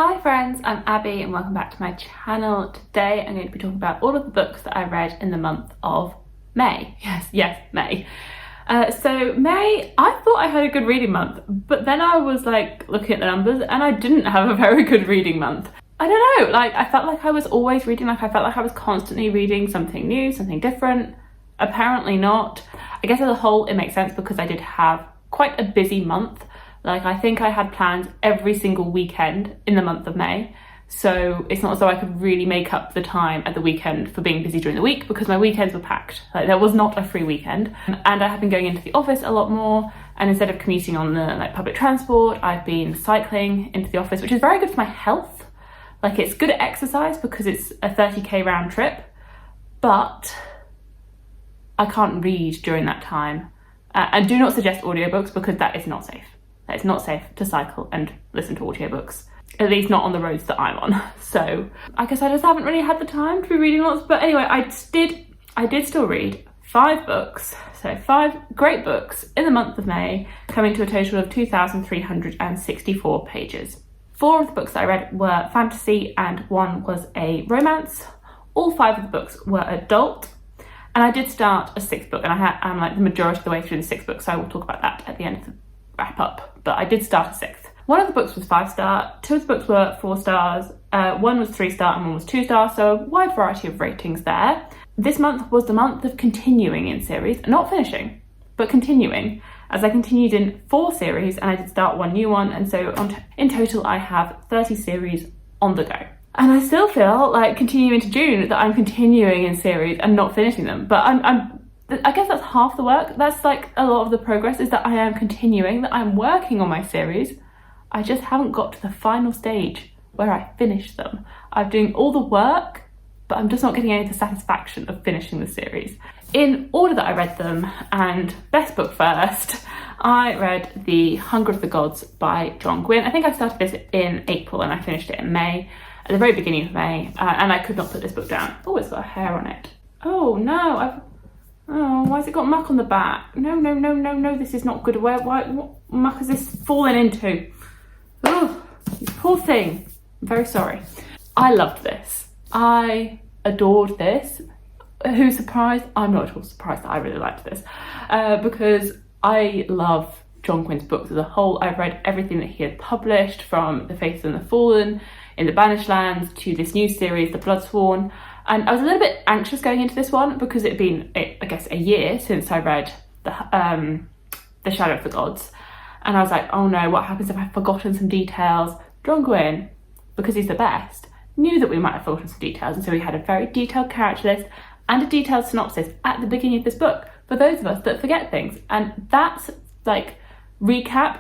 Hi friends, I'm Abby and welcome back to my channel. Today I'm going to be talking about all of the books that I read in the month of May. Yes, May. So May, I thought I had a good reading month, but then I was like looking at the numbers and I didn't have a very good reading month. I don't know, like I felt like I was always reading, like I felt like I was constantly reading something new, something different. Apparently not. I guess as a whole it makes sense because I did have quite a busy month. Like I think I had plans every single weekend in the month of May. So it's not as though I could really make up the time at the weekend for being busy during the week because my weekends were packed. Like there was not a free weekend. And I have been going into the office a lot more. And instead of commuting on the public transport, I've been cycling into the office, which is very good for my health. Like it's good at exercise because it's a 30k round trip, but I can't read during that time. And do not suggest audiobooks because that is not safe. It's not safe to cycle and listen to audiobooks, at least not on the roads that I'm on. So I guess I just haven't really had the time to be reading lots. But anyway, I did still read 5 books. So 5 great books in the month of May, coming to a total of 2,364 pages. 4 of the books that I read were fantasy and 1 was a romance. All 5 of the books were adult. And I did start a 6th book, and I'm like the majority of the way through the 6th book, so I will talk about that at the end of the wrap up. But I did start a 6th. 1 of the books was 5-star, 2 of the books were 4 stars, 1 was 3-star and 1 was 2-star, so a wide variety of ratings there. This month was the month of continuing in series, not finishing, but continuing, as I continued in 4 series and I did start 1 new one, and so in total I have 30 series on the go. And I still feel like continuing into June that I'm continuing in series and not finishing them, but I guess that's half the work. That's like a lot of the progress, is that I am continuing, that I'm working on my series. I just haven't got to the final stage where I finish them. I'm doing all the work, but I'm just not getting any of the satisfaction of finishing the series. In order that I read them, and best book first, I read The Hunger of the Gods by John Gwynne. I think I started this in April and I finished it in May, at the very beginning of May, and I could not put this book down. Oh, it's got a hair on it. Oh no, oh, why has it got muck on the back? No, this is not good. What muck has this fallen into? Oh, you poor thing. I'm very sorry. I loved this. I adored this. Who's surprised? I'm not at all surprised that I really liked this because I love John Gwynne's books as a whole. I've read everything that he had published, from The Faithful and the Fallen, In the Banished Lands, to this new series, The Bloodsworn. And I was a little bit anxious going into this one because it had been, I guess, a year since I read The Shadow of the Gods. And I was like, oh no, what happens if I've forgotten some details? John Gwynne, because he's the best, knew that we might have forgotten some details. And so we had a very detailed character list and a detailed synopsis at the beginning of this book for those of us that forget things. And that's like recap,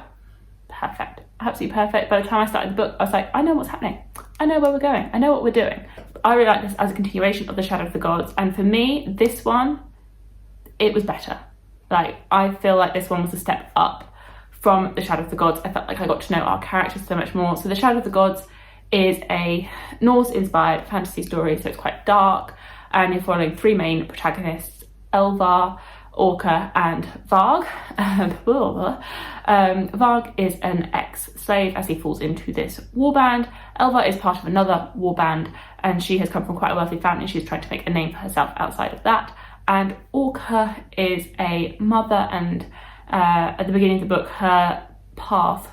perfect, absolutely perfect. By the time I started the book, I was like, I know what's happening. I know where we're going. I know what we're doing. I really like this as a continuation of The Shadow of the Gods. And for me, this one, it was better. Like, I feel like this one was a step up from The Shadow of the Gods. I felt like I got to know our characters so much more. So The Shadow of the Gods is a Norse-inspired fantasy story, so it's quite dark, and you're following 3 main protagonists, Elvar, Orca and Varg. Varg is an ex-slave as he falls into this warband. Elvar is part of another warband and she has come from quite a wealthy family. She's trying to make a name for herself outside of that. And Orca is a mother, and at the beginning of the book her path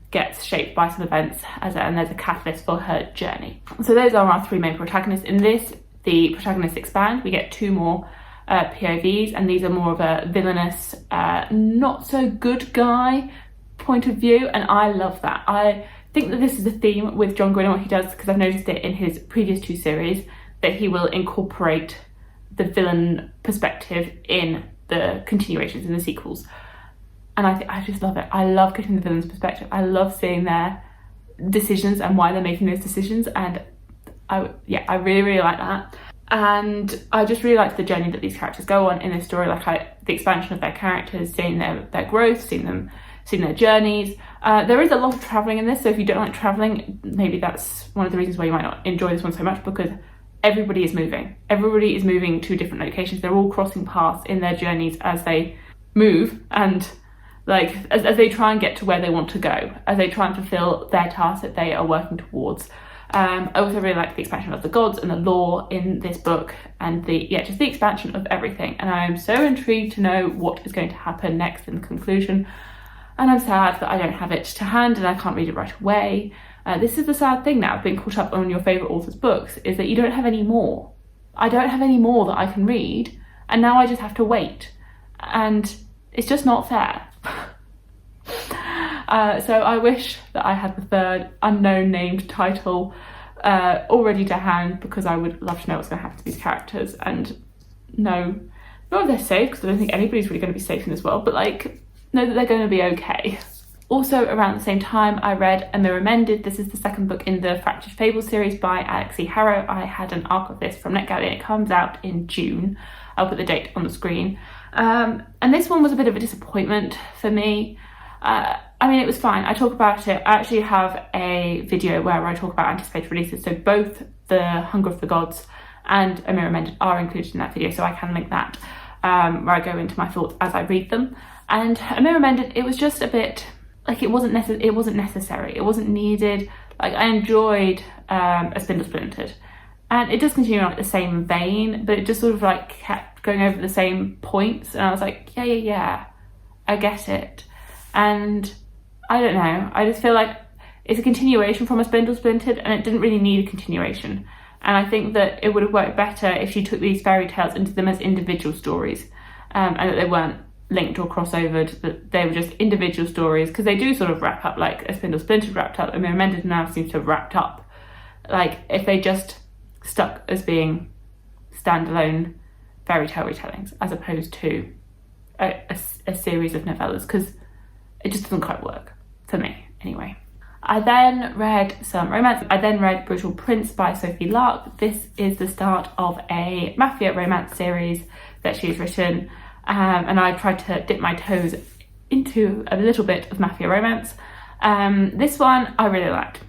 gets shaped by some events and there's a catalyst for her journey. So those are our 3 main protagonists. In this, the protagonists expand. We get 2 more POVs, and these are more of a villainous, not so good guy point of view, and I love that. I think that this is a theme with John Gwynne and what he does, because I've noticed it in his previous 2 series, that he will incorporate the villain perspective in the continuations, in the sequels. And I just love it. I love getting the villain's perspective. I love seeing their decisions and why they're making those decisions, and I really like that. And I just really liked the journey that these characters go on in this story, like the expansion of their characters, seeing their growth, seeing their journeys. There is a lot of travelling in this, so if you don't like travelling, maybe that's one of the reasons why you might not enjoy this one so much, because everybody is moving. Everybody is moving to different locations. They're all crossing paths in their journeys as they move, and like as they try and get to where they want to go, as they try and fulfill their task that they are working towards. I also really like the expansion of the gods and the lore in this book, and just the expansion of everything. And I am so intrigued to know what is going to happen next in the conclusion. And I'm sad that I don't have it to hand and I can't read it right away. This is the sad thing now, being caught up on your favourite author's books, is that you don't have any more. I don't have any more that I can read, and now I just have to wait. And it's just not fair. So I wish that I had the third unknown named title already to hand, because I would love to know what's going to happen to these characters and know not if they're safe, because I don't think anybody's really going to be safe in this world, but like know that they're going to be okay. Also around the same time, I read A Mirror Mended. This is the second book in the Fractured Fables series by Alexi Harrow. I had an arc of this from NetGalley and it comes out in June. I'll put the date on the screen. And this one was a bit of a disappointment for me. I mean, it was fine. I talk about it. I actually have a video where I talk about anticipated releases. So both The Hunger of the Gods and A Mirror Mended are included in that video, so I can link that, where I go into my thoughts as I read them. And A Mirror Mended, it was just a bit like it wasn't necessary. It wasn't needed. Like, I enjoyed A Spindle Splintered, and it does continue on the same vein, but it just sort of like kept going over the same points, and I was like, yeah, I get it. And I don't know, I just feel like it's a continuation from A Spindle Splintered, and it didn't really need a continuation. And I think that it would have worked better if she took these fairy tales into them as individual stories, and that they weren't linked or crossovered, that they were just individual stories, because they do sort of wrap up like A Spindle Splintered wrapped up. A Mirror Mended now seems to have wrapped up. Like, if they just stuck as being standalone fairy tale retellings as opposed to a series of novellas, because it just doesn't quite work for me anyway. I then read some romance. I then read Brutal Prince by Sophie Lark. This is the start of a mafia romance series that she's written, and I tried to dip my toes into a little bit of mafia romance. This one I really liked.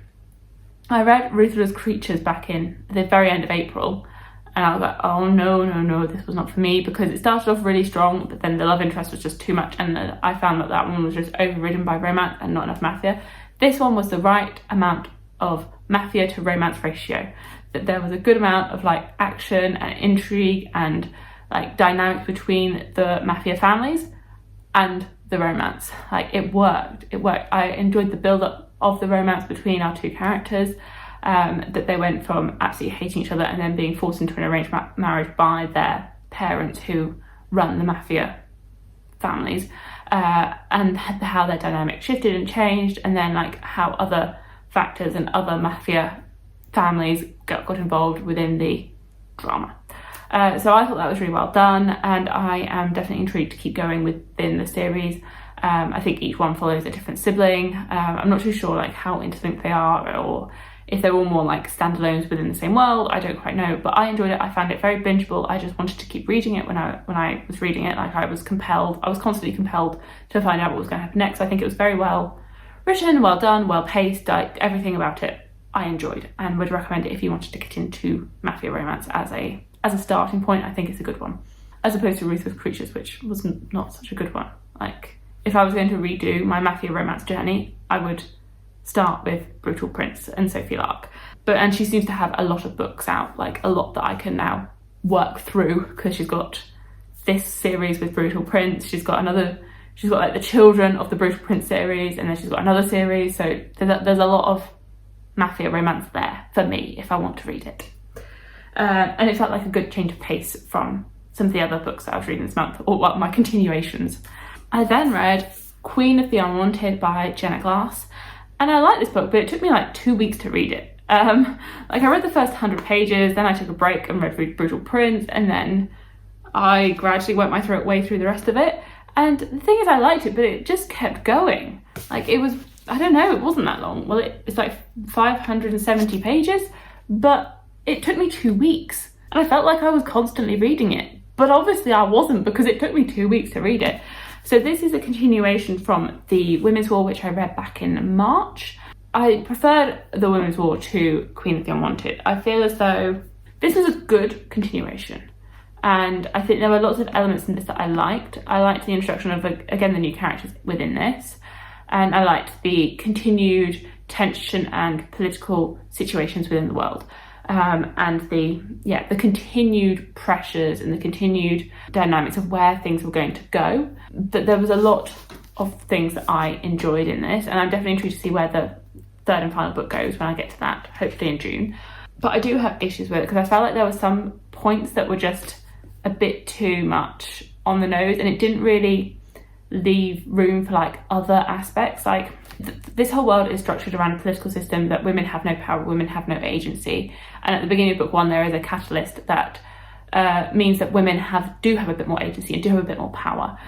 I read Ruthless Creatures back in the very end of April, and I was like, oh no, this was not for me, because it started off really strong, but then the love interest was just too much, and I found that one was just overridden by romance and not enough mafia. This one was the right amount of mafia to romance ratio, that there was a good amount of like action and intrigue and like dynamics between the mafia families and the romance. Like, it worked. I enjoyed the build-up of the romance between our two characters, that they went from absolutely hating each other and then being forced into an arranged marriage by their parents who run the mafia families, and how their dynamic shifted and changed, and then like how other factors and other mafia families got involved within the drama. So I thought that was really well done, and I am definitely intrigued to keep going within the series. I think each one follows a different sibling. I'm not too sure like how interlinked they are, or if they're all more like standalones within the same world. I don't quite know, but I enjoyed it. I found it very bingeable. I just wanted to keep reading it when I was reading it. Like, I was constantly compelled to find out what was going to happen next. I think it was very well written, well done, well paced. Everything about it I enjoyed, and would recommend it if you wanted to get into mafia romance as a starting point. I think it's a good one, as opposed to Ruthless Creatures, which was not such a good one. Like, if I was going to redo my mafia romance journey, I would start with Brutal Prince and Sophie Lark. And she seems to have a lot of books out, like a lot that I can now work through, because she's got this series with Brutal Prince, she's got like the children of the Brutal Prince series, and then she's got another series, so there's a lot of mafia romance there for me if I want to read it. And it felt like a good change of pace from some of the other books that I was reading this month, or my continuations. I then read Queen of the Unwanted by Jenna Glass, and I liked this book, but it took me like 2 weeks to read it. Like, I read the first 100 pages, then I took a break and read Brutal Prince, and then I gradually worked my way through the rest of it. And the thing is, I liked it, but it just kept going. Like, it was, I don't know, it wasn't that long. Well, it's like 570 pages, but it took me 2 weeks, and I felt like I was constantly reading it. But obviously I wasn't, because it took me 2 weeks to read it. So this is a continuation from The Women's War, which I read back in March. I preferred The Women's War to Queen of the Unwanted. I feel as though this was a good continuation. And I think there were lots of elements in this that I liked. I liked the introduction of, again, the new characters within this. And I liked the continued tension and political situations within the world. And the continued pressures and the continued dynamics of where things were going to go. That there was a lot of things that I enjoyed in this, and I'm definitely intrigued to see where the third and final book goes when I get to that, hopefully in June. But I do have issues with it because I felt like there were some points that were just a bit too much on the nose, and it didn't really leave room for like other aspects. Like this whole world is structured around a political system that women have no power, women have no agency. And at the beginning of book one, there is a catalyst that means that women do have a bit more agency and do have a bit more power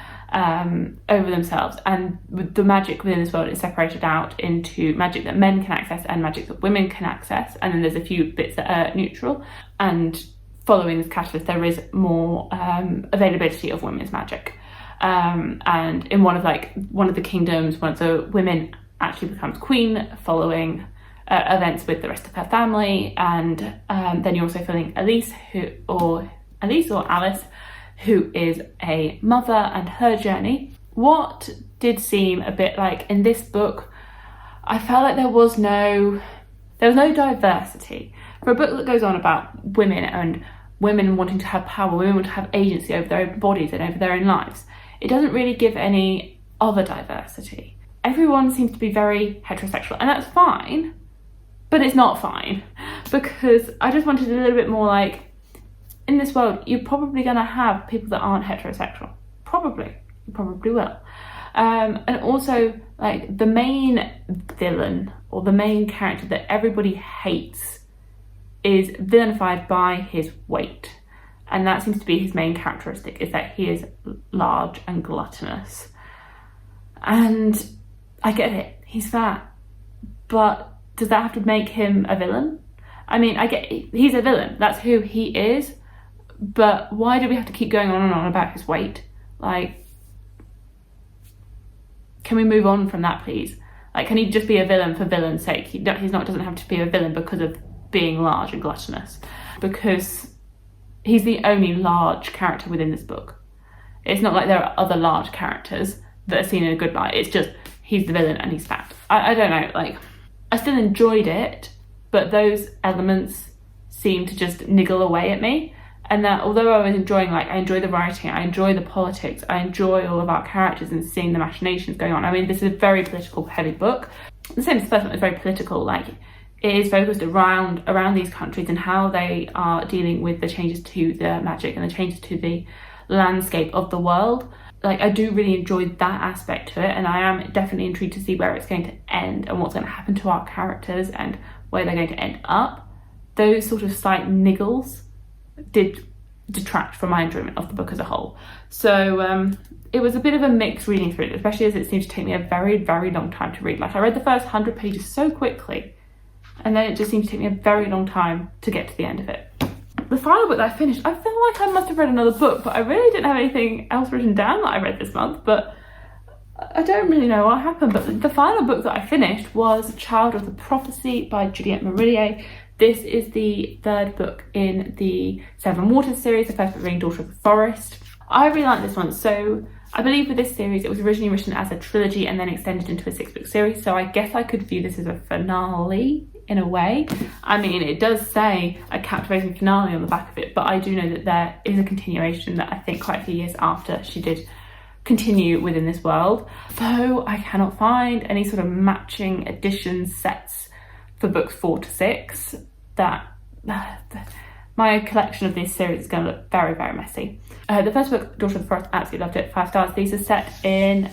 over themselves. And the magic within this world is separated out into magic that men can access and magic that women can access. And then there's a few bits that are neutral. And following this catalyst, there is more availability of women's magic. And in one of the kingdoms, one of the women actually becomes queen following events with the rest of her family. And then you're also feeling Alice or Alice, who is a mother, and her journey. What did seem a bit like in this book, I felt like there was no diversity. For a book that goes on about women and women wanting to have power, women want to have agency over their own bodies and over their own lives, it doesn't really give any other diversity. Everyone seems to be very heterosexual, and that's fine, but it's not fine, because I just wanted a little bit more like, in this world, you're probably going to have people that aren't heterosexual. You probably will. And also, like, the main villain or the main character that everybody hates is villainified by his weight. And that seems to be his main characteristic, is that he is large and gluttonous. And I get it, he's fat. But does that have to make him a villain? I mean, I get he's a villain, that's who he is. But why do we have to keep going on and on about his weight? Like, can we move on from that, please? Like, can he just be a villain for villain's sake? Doesn't have to be a villain because of being large and gluttonous, because he's the only large character within this book. It's not like there are other large characters that are seen in a good light. It's just he's the villain and he's fat. I don't know, like, I still enjoyed it, but those elements seem to just niggle away at me. And that although I was enjoying, like, I enjoy the writing, I enjoy the politics, I enjoy all of our characters and seeing the machinations going on. I mean, this is a very political heavy book. The same as the first one, it's very political. Like, it is focused around these countries and how they are dealing with the changes to the magic and the changes to the landscape of the world. Like, I do really enjoy that aspect to it, and I am definitely intrigued to see where it's going to end and what's going to happen to our characters and where they're going to end up. Those sort of slight niggles did detract from my enjoyment of the book as a whole. So it was a bit of a mix reading through it, especially as it seemed to take me a very, very long time to read. Like, I read the first 100 pages so quickly, and then it just seemed to take me a very long time to get to the end of it. The final book that I finished, I feel like I must have read another book, but I really didn't have anything else written down that I read this month, but I don't really know what happened. But the final book that I finished was Child of the Prophecy by Juliette Marillier. This is the third book in the Seven Waters series, the first book being Daughter of the Forest. I really like this one. So I believe with this series, it was originally written as a trilogy and then extended into a 6-book series. So I guess I could view this as a finale in a way. I mean, it does say a captivating finale on the back of it, but I do know that there is a continuation that I think quite a few years after she did continue within this world. Though I cannot find any sort of matching edition sets for books 4 to 6, that my collection of this series is going to look very, very messy. The first book, Daughter of the Forest, absolutely loved it, 5 stars. These are set in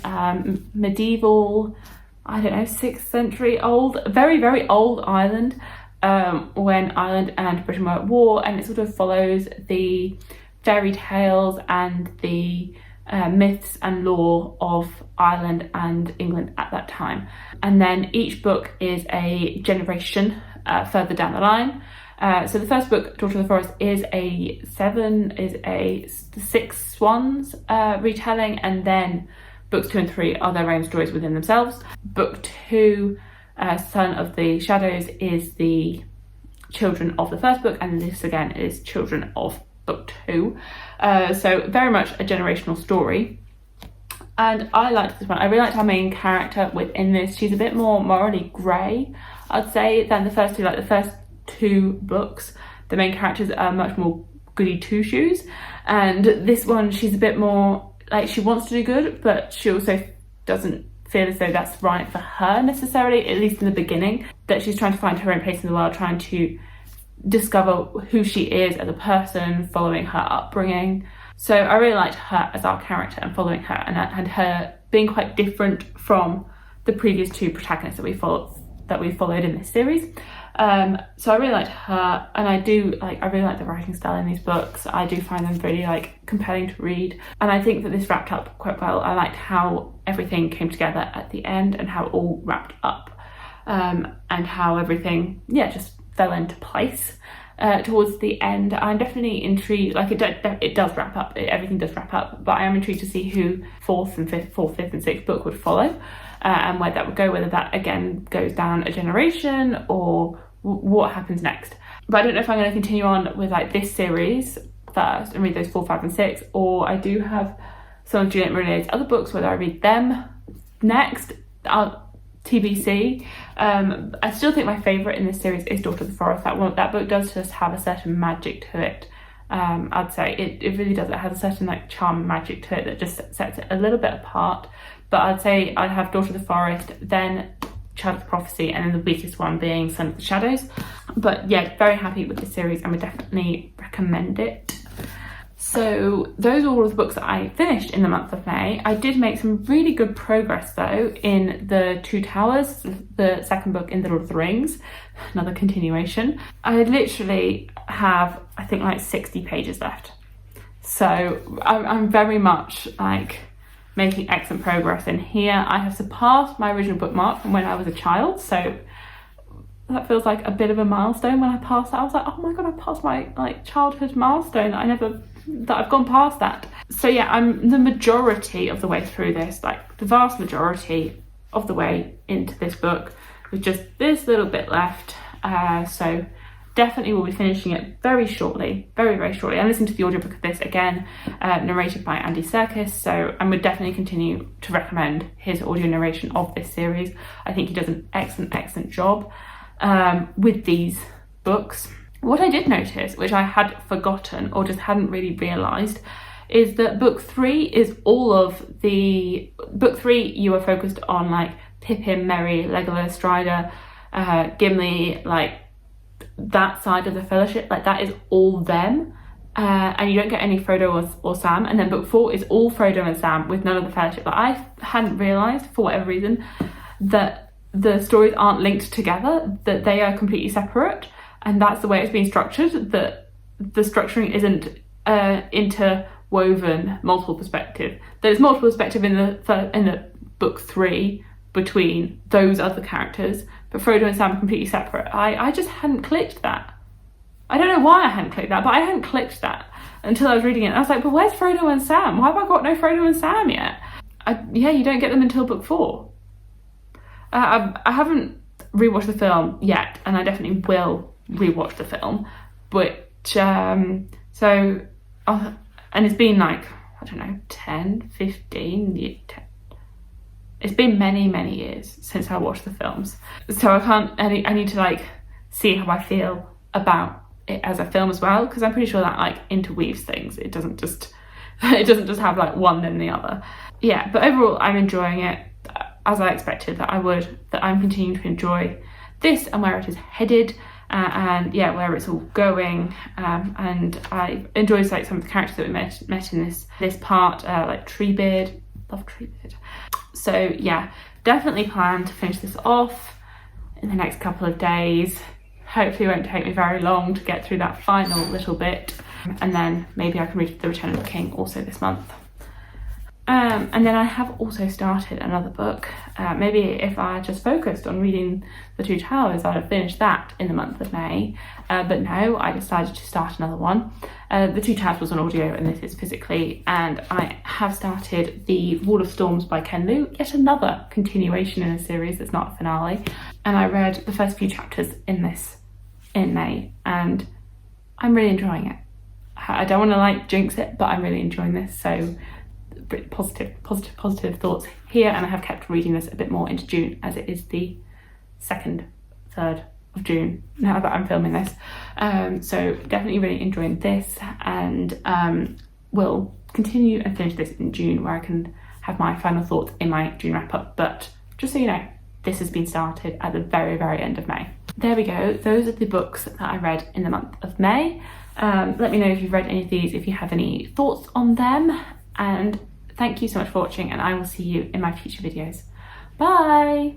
medieval, I don't know, 6th century old, very, very old Ireland, when Ireland and Britain were at war, and it sort of follows the fairy tales and the myths and lore of Ireland and England at that time. And then each book is a generation further down the line. So the first book, Daughter of the Forest, is a 6 Swans retelling, and then books 2 and 3 are their own stories within themselves. Book 2, Son of the Shadows, is the children of the first book, and this again is children of book 2. So very much a generational story. And I liked this one. I really liked our main character within this. She's a bit more morally grey, I'd say, than the first two. Like the first 2 books, the main characters are much more goody two-shoes. And this one, she's a bit more, like, she wants to do good, but she also doesn't feel as though that's right for her necessarily, at least in the beginning. That she's trying to find her own place in the world, trying to discover who she is as a person, following her upbringing. So I really liked her as our character and following her, and her being quite different from the previous 2 protagonists that we followed in this series. So I really liked her, and I really like the writing style in these books. I do find them really like compelling to read, and I think that this wrapped up quite well. I liked how everything came together at the end and how it all wrapped up, and how everything just fell into place. Towards the end. I'm definitely intrigued. Like it does wrap up. Everything does wrap up, but I am intrigued to see who fourth, fifth, and sixth book would follow, and where that would go. Whether that again goes down a generation or what happens next. But I don't know if I'm going to continue on with like this series first and read those 4, 5, and 6, or I do have some of Juliette Marillet's other books. Whether I read them next. TBC. I still think my favourite in this series is Daughter of the Forest. That book does just have a certain magic to it. I'd say it really does. It has a certain like charm and magic to it that just sets it a little bit apart. But I'd say I'd have Daughter of the Forest, then Child of Prophecy, and then the weakest one being Son of the Shadows. But yeah, very happy with this series and would definitely recommend it. So those are all of the books that I finished in the month of May. I did make some really good progress though in the Two Towers, the second book in the Lord of the Rings, another continuation. I literally have, I think, like 60 pages left. So I'm very much like making excellent progress in here. I have surpassed my original bookmark from when I was a child. So that feels like a bit of a milestone. When I passed that, I was like, oh my God, I passed my like childhood milestone that I've gone past that. So yeah, I'm the majority of the way through this, like the vast majority of the way into this book, with just this little bit left. So definitely will be finishing it very shortly, very, very shortly. I listened to the audiobook of this again, narrated by Andy Serkis, so I would definitely continue to recommend his audio narration of this series. I think he does an excellent job with these books. What I did notice, which I had forgotten or just hadn't really realised, is that book 3 is all of the... Book 3, you are focused on like Pippin, Merry, Legolas, Strider, Gimli, like that side of the Fellowship, like that is all them. And you don't get any Frodo or Sam. And then book 4 is all Frodo and Sam with none of the Fellowship. But I hadn't realised, for whatever reason, that the stories aren't linked together, that they are completely separate. And that's the way it's being structured, that the structuring isn't interwoven multiple perspective. There's multiple perspective in the book 3 between those other characters, but Frodo and Sam are completely separate. I just hadn't clicked that. I don't know why I hadn't clicked that, but I hadn't clicked that until I was reading it. And I was like, but where's Frodo and Sam? Why have I got no Frodo and Sam yet? You don't get them until book 4. I haven't rewatched the film yet, and I definitely will rewatch the film, but and it's been like, I don't know, 10, 15, 10. It's been many years since I watched the films, so I need to like see how I feel about it as a film as well, because I'm pretty sure that like interweaves things. It doesn't just have like one then the other. Yeah, but overall I'm enjoying it as I expected that I would, that I'm continuing to enjoy this and where it is headed. And yeah, where it's all going, and I enjoyed like some of the characters that we met in this part, like Treebeard, love Treebeard. So yeah, definitely plan to finish this off in the next couple of days. Hopefully it won't take me very long to get through that final little bit, and then maybe I can read The Return of the King also this month. And then I have also started another book. Maybe if I had just focused on reading The Two Towers, I'd have finished that in the month of May. But no, I decided to start another one. The Two Towers was on audio and this is physically. And I have started The Wall of Storms by Ken Liu, yet another continuation in a series that's not a finale. And I read the first few chapters in this in May, and I'm really enjoying it. I don't want to like jinx it, but I'm really enjoying this, so positive thoughts here. And I have kept reading this a bit more into June, as it is the 2nd, 3rd of June now that I'm filming this. So definitely really enjoying this, and will continue and finish this in June, where I can have my final thoughts in my June wrap up. But just so you know, this has been started at the very end of May. There we go, those are the books that I read in the month of May. Let me know if you've read any of these, if you have any thoughts on them, and thank you so much for watching, and I will see you in my future videos. Bye!